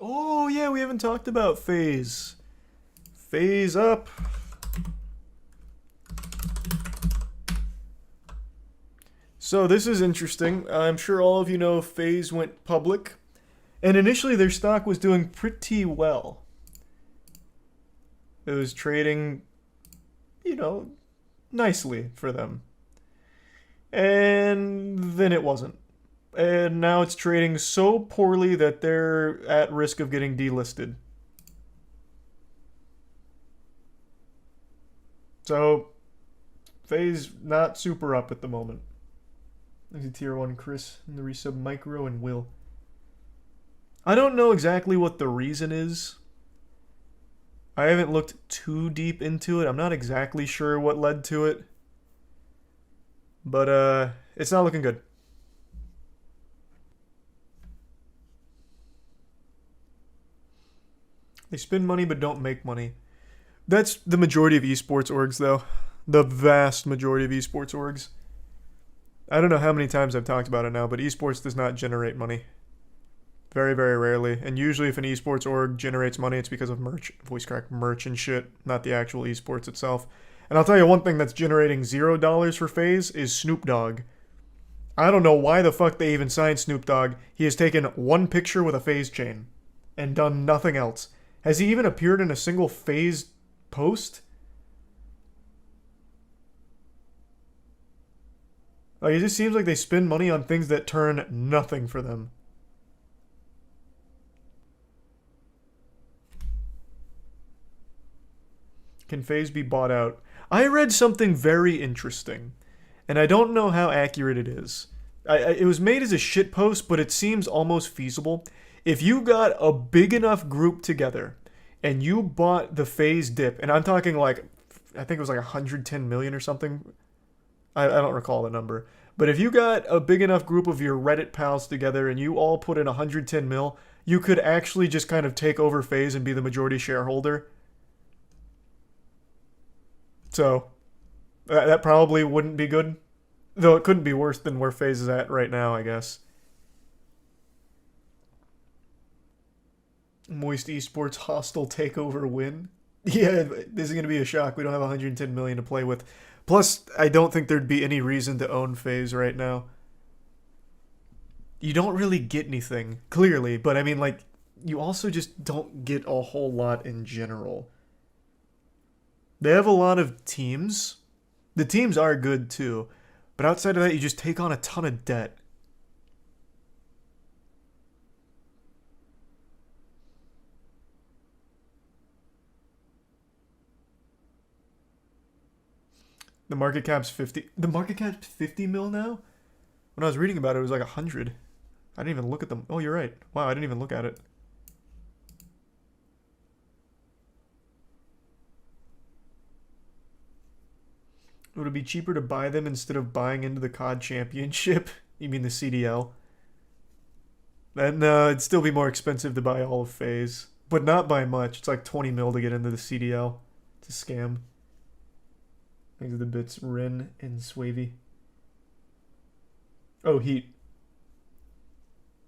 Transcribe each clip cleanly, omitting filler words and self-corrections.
Oh, yeah, we haven't talked about phase. Phase up. So this is interesting. I'm sure all of you know FaZe went public, and initially their stock was doing pretty well. It was trading, you know, nicely for them. And then it wasn't. And now it's trading so poorly that they're at risk of getting delisted. So, FaZe not super up at the moment. There's a tier 1 Chris and the resub Micro and Will. I don't know exactly what the reason is. I haven't looked too deep into it. I'm not exactly sure what led to it. But it's not looking good. They spend money but don't make money. That's the majority of esports orgs though. The vast majority of esports orgs. I don't know how many times I've talked about it now, but esports does not generate money. Very, very rarely. And usually if an esports org generates money, it's because of merch, voice crack merch and shit, not the actual esports itself. And I'll tell you one thing that's generating $0 for FaZe is Snoop Dogg. I don't know why the fuck they even signed Snoop Dogg. He has taken one picture with a FaZe chain and done nothing else. Has he even appeared in a single FaZe post? Like, it just seems like they spend money on things that turn nothing for them. Can FaZe be bought out? I read something very interesting, and I don't know how accurate it is. It was made as a shit post, but it seems almost feasible. If you got a big enough group together and you bought the FaZe dip, and I'm talking like, I think it was like 110 million or something. I don't recall the number. But if you got a big enough group of your Reddit pals together and you all put in 110 mil, you could actually just kind of take over FaZe and be the majority shareholder. So that probably wouldn't be good. Though it couldn't be worse than where FaZe is at right now, I guess. Moist Esports hostile takeover win. Yeah, this is going to be a shock. We don't have 110 million to play with. Plus, I don't think there'd be any reason to own FaZe right now. You don't really get anything, clearly, but I mean, like, you also just don't get a whole lot in general. They have a lot of teams. The teams are good too, but outside of that, you just take on a ton of debt. The market cap's 50. The market cap's 50 mil now? When I was reading about it, it was like 100. I didn't even look at them. Oh, you're right. Wow, I didn't even look at it. Would it be cheaper to buy them instead of buying into the COD Championship? You mean the CDL? And no, it'd still be more expensive to buy all of FaZe. But not by much. It's like 20 mil to get into the CDL. It's a scam. Thanks to the bits, Rin and Swavey. Oh, Heat.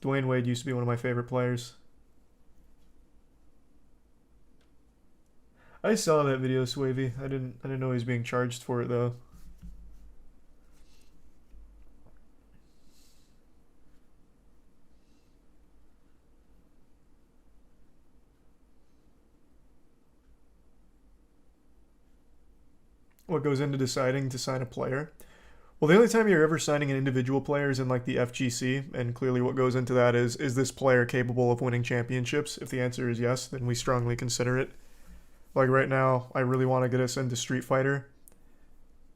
Dwayne Wade used to be one of my favorite players. I saw that video, Swavey. I didn't know he was being charged for it though. What goes into deciding to sign a player? Well, the only time you're ever signing an individual player is in like the FGC, and clearly what goes into that is this player capable of winning championships? If the answer is yes, then we strongly consider it. Like right now, I really want to get us into Street Fighter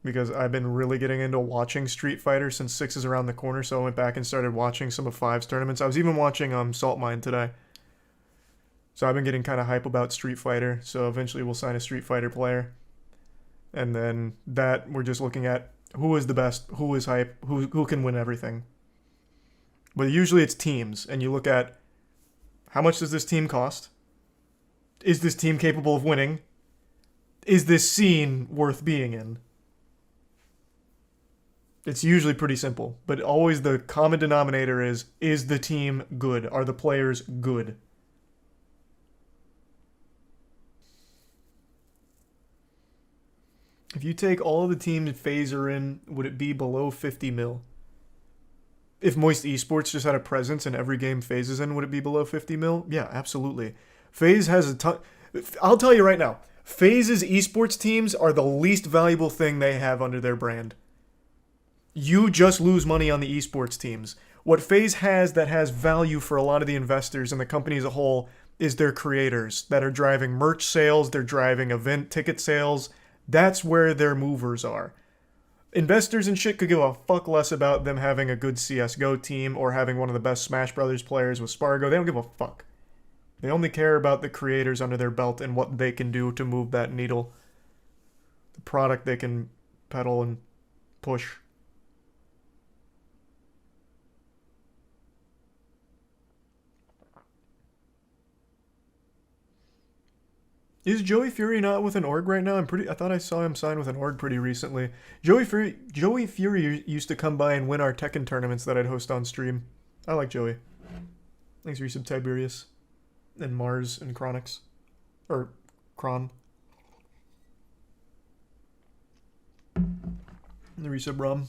because I've been really getting into watching Street Fighter since 6 is around the corner, so I went back and started watching some of 5's tournaments. I was even watching Salt Mine today. So I've been getting kind of hype about Street Fighter, so eventually we'll sign a Street Fighter player. And then that, we're just looking at who is the best, who is hype, who can win everything. But usually it's teams, and you look at how much does this team cost? Is this team capable of winning? Is this scene worth being in? It's usually pretty simple, but always the common denominator is the team good? Are the players good? If you take all of the teams FaZe are in, would it be below 50 mil? If Moist Esports just had a presence in every game FaZe is in, would it be below 50 mil? Yeah, absolutely. FaZe has a ton. I'll tell you right now, FaZe's esports teams are the least valuable thing they have under their brand. You just lose money on the esports teams. What FaZe has that has value for a lot of the investors and the company as a whole is their creators that are driving merch sales, they're driving event ticket sales. That's where their movers are. Investors and shit could give a fuck less about them having a good CSGO team or having one of the best Smash Brothers players with Spargo. They don't give a fuck. They only care about the creators under their belt and what they can do to move that needle. The product they can peddle and push. Is Joey Fury not with an org right now? I thought I saw him sign with an org pretty recently. Joey Fury used to come by and win our Tekken tournaments that I'd host on stream. I like Joey. Thanks for resub Tiberius. And Mars and Chronix. Or Kron. The resub Rom.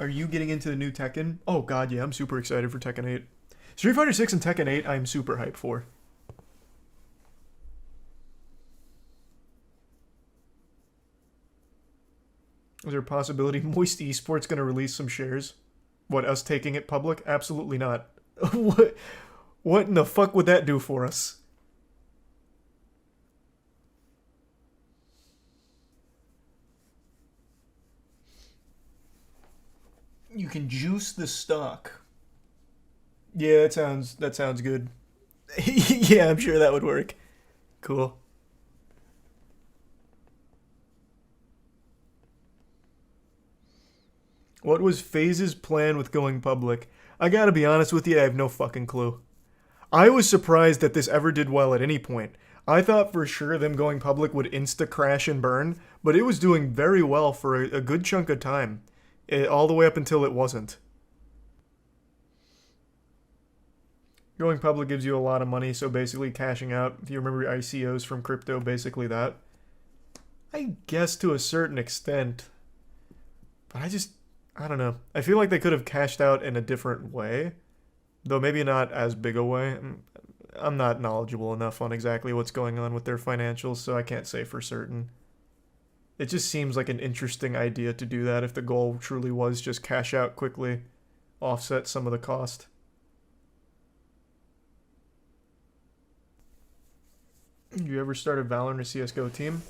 Are you getting into the new Tekken? Oh god, yeah, I'm super excited for Tekken 8. Street Fighter 6 and Tekken 8 I'm super hyped for. Is there a possibility Moist Esports gonna release some shares? What, us taking it public? Absolutely not. What in the fuck would that do for us? You can juice the stock. Yeah, that sounds good. Yeah, I'm sure that would work. Cool. What was FaZe's plan with going public? I gotta be honest with you, I have no fucking clue. I was surprised that this ever did well at any point. I thought for sure them going public would insta crash and burn, but it was doing very well for a good chunk of time. All the way up until it wasn't. Going public gives you a lot of money, so basically cashing out, if you remember ICOs from crypto, basically that. I guess to a certain extent. But I don't know. I feel like they could have cashed out in a different way. Though maybe not as big a way. I'm not knowledgeable enough on exactly what's going on with their financials, so I can't say for certain. It just seems like an interesting idea to do that if the goal truly was just cash out quickly, offset some of the cost. You ever start a Valorant or CSGO team?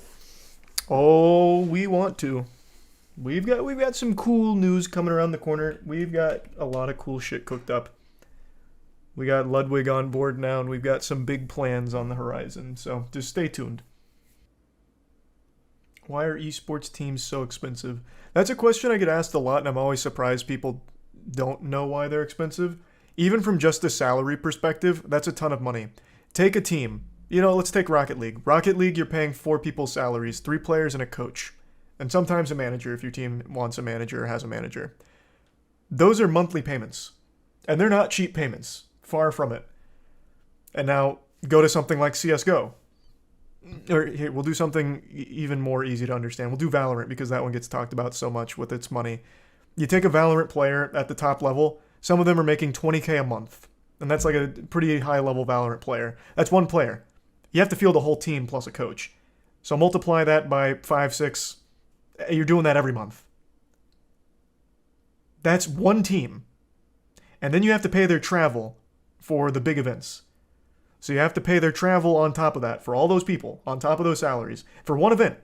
Oh, we want to. We've got some cool news coming around the corner. We've got a lot of cool shit cooked up. We got Ludwig on board now, and we've got some big plans on the horizon, so just stay tuned. Why are esports teams so expensive? That's a question I get asked a lot, and I'm always surprised people don't know why they're expensive. Even from just a salary perspective, that's a ton of money. Take a team. Let's take Rocket League. Rocket League, you're paying 4 people's salaries, 3 players and a coach. And sometimes a manager if your team wants a manager or has a manager. Those are monthly payments. And they're not cheap payments. Far from it. And now, go to something like CSGO. Or here, we'll do something even more easy to understand. We'll do Valorant because that one gets talked about so much with its money. You take a Valorant player at the top level, some of them are making 20K a month. And that's like a pretty high level Valorant player. That's one player. You have to field a whole team plus a coach. So multiply that by 5, 6. You're doing that every month. That's one team. And then you have to pay their travel for the big events. So you have to pay their travel on top of that for all those people, on top of those salaries, for one event,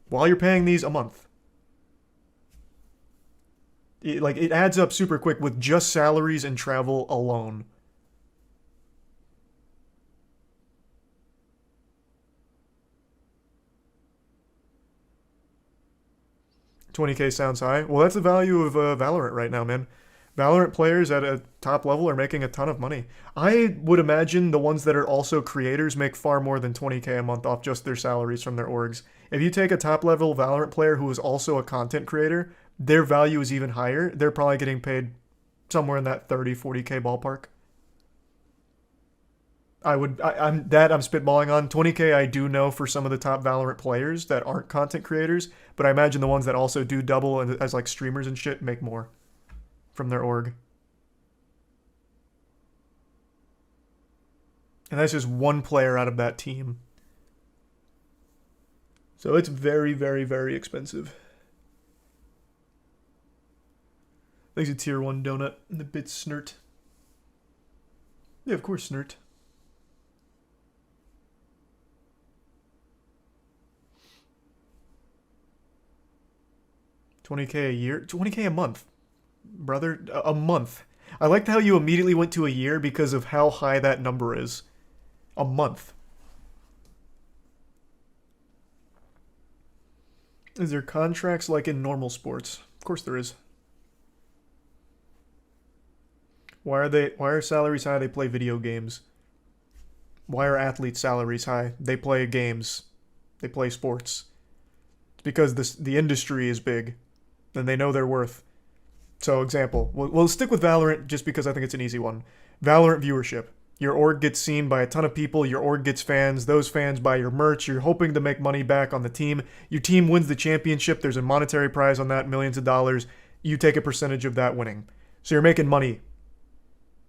while you're paying these a month. It adds up super quick with just salaries and travel alone. $20K sounds high. Well, that's the value of Valorant right now, man. Valorant players at a top level are making a ton of money. I would imagine the ones that are also creators make far more than 20K a month off just their salaries from their orgs. If you take a top level Valorant player who is also a content creator, their value is even higher. They're probably getting paid somewhere in that 30, 40K ballpark. I'm spitballing on 20K. I do know for some of the top Valorant players that aren't content creators, but I imagine the ones that also do double as like streamers and shit make more from their org. And that's just one player out of that team. So it's very, very, very expensive. Thanks a tier 1 donut and the bit snert. Yeah, of course, snert. $20K a year? $20K a month. Brother, a month. I liked how you immediately went to a year because of how high that number is. A month. Is there contracts like in normal sports? Of course there is. Why are salaries high? They play video games. Why are athletes' salaries high? They play games. They play sports. It's because the industry is big and they know their worth. So example, we'll stick with Valorant just because I think it's an easy one. Valorant viewership. Your org gets seen by a ton of people. Your org gets fans. Those fans buy your merch. You're hoping to make money back on the team. Your team wins the championship. There's a monetary prize on that, millions of dollars. You take a percentage of that winning. So you're making money.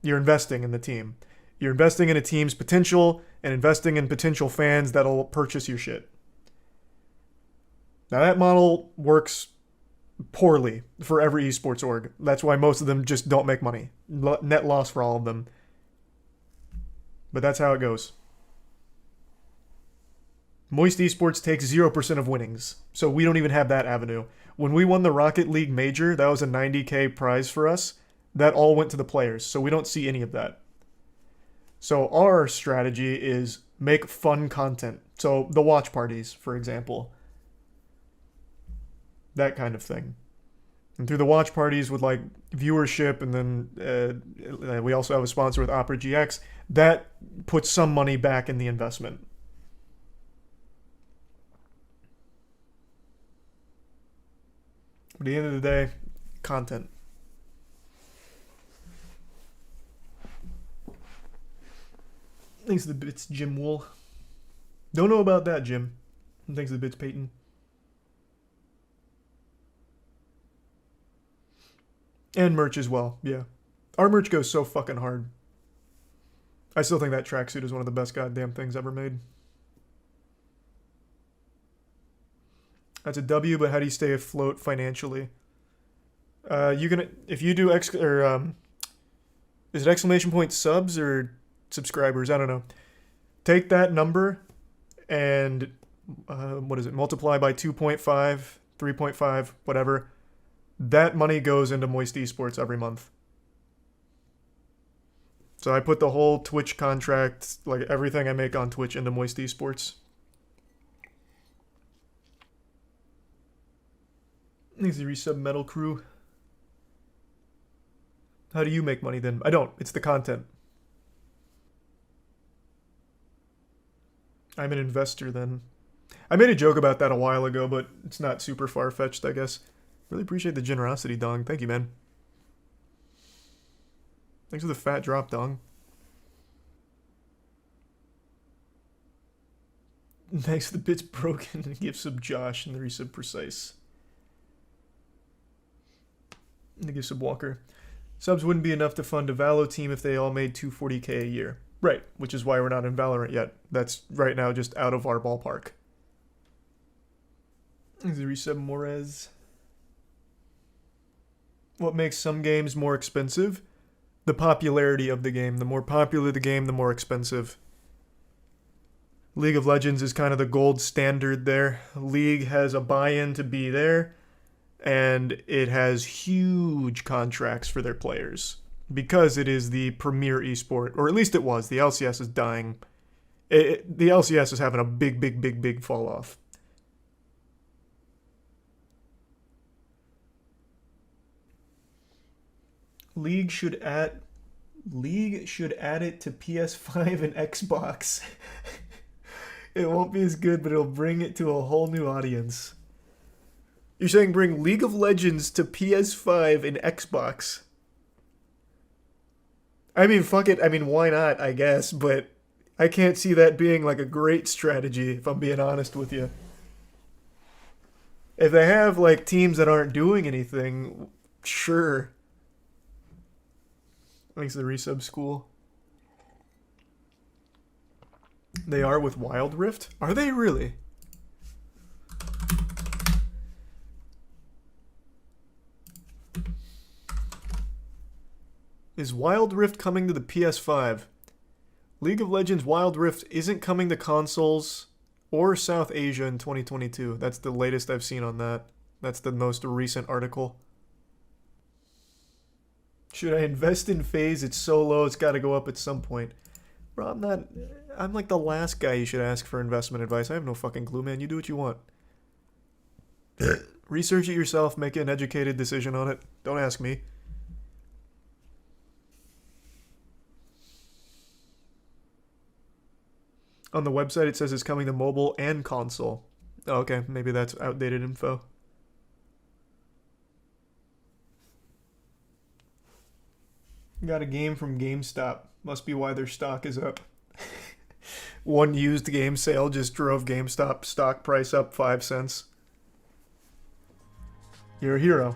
You're investing in the team. You're investing in a team's potential and investing in potential fans that'll purchase your shit. Now that model works poorly for every esports org. That's why most of them just don't make money. Net loss for all of them. But that's how it goes. Moist Esports takes 0% of winnings, so we don't even have that avenue. When we won the Rocket League Major, that was a 90K prize for us. That all went to the players, so we don't see any of that. So our strategy is make fun content. So the watch parties, for example. That kind of thing. And through the watch parties with like viewership, and then we also have a sponsor with Opera GX, that puts some money back in the investment. But at the end of the day, content. Thanks to the bits, Jim Wool. Don't know about that, Jim. Thanks to the bits, Peyton. And merch as well, yeah. Our merch goes so fucking hard. I still think that tracksuit is one of the best goddamn things ever made. That's a W, but how do you stay afloat financially? If you do is it exclamation point subs or subscribers? I don't know. Take that number and multiply by 2.5, 3.5, whatever. That money goes into Moist Esports every month. So I put the whole Twitch contract, like everything I make on Twitch, into Moist Esports. Easy resub Metal Crew. How do you make money then? I don't. It's the content. I'm an investor then. I made a joke about that a while ago, but it's not super far-fetched, I guess. Really appreciate the generosity, Dong. Thank you, man. Thanks for the fat drop, Dong. Thanks for the bits broken and gifts of Josh and the resub Precise. And the gifts of Walker. Subs wouldn't be enough to fund a Valo team if they all made 240K a year. Right, which is why we're not in Valorant yet. That's right now just out of our ballpark. Thanks for the resub Morez. What makes some games more expensive? The popularity of the game. The more popular the game, the more expensive. League of Legends is kind of the gold standard there. League has a buy-in to be there, and it has huge contracts for their players because it is the premier esport, or at least it was. The LCS is dying. The LCS is having a big fall off. League should add it to PS5 and Xbox. It won't be as good, but it'll bring it to a whole new audience. You're saying bring League of Legends to PS5 and Xbox? I mean, fuck it. I mean, why not, I guess, but I can't see that being like a great strategy, if I'm being honest with you. If they have like teams that aren't doing anything, sure. Makes the resub school. They are with Wild Rift? Are they really? Is Wild Rift coming to the PS5? League of Legends Wild Rift isn't coming to consoles or South Asia in 2022. That's the latest I've seen on that. That's the most recent article. Should I invest in FaZe? It's so low, it's got to go up at some point. Bro, I'm like the last guy you should ask for investment advice. I have no fucking clue, man. You do what you want. Research it yourself, make an educated decision on it. Don't ask me. On the website, it says it's coming to mobile and console. Oh, okay, maybe that's outdated info. Got a game from GameStop. Must be why their stock is up. One used game sale just drove GameStop stock price up 5 cents. You're a hero.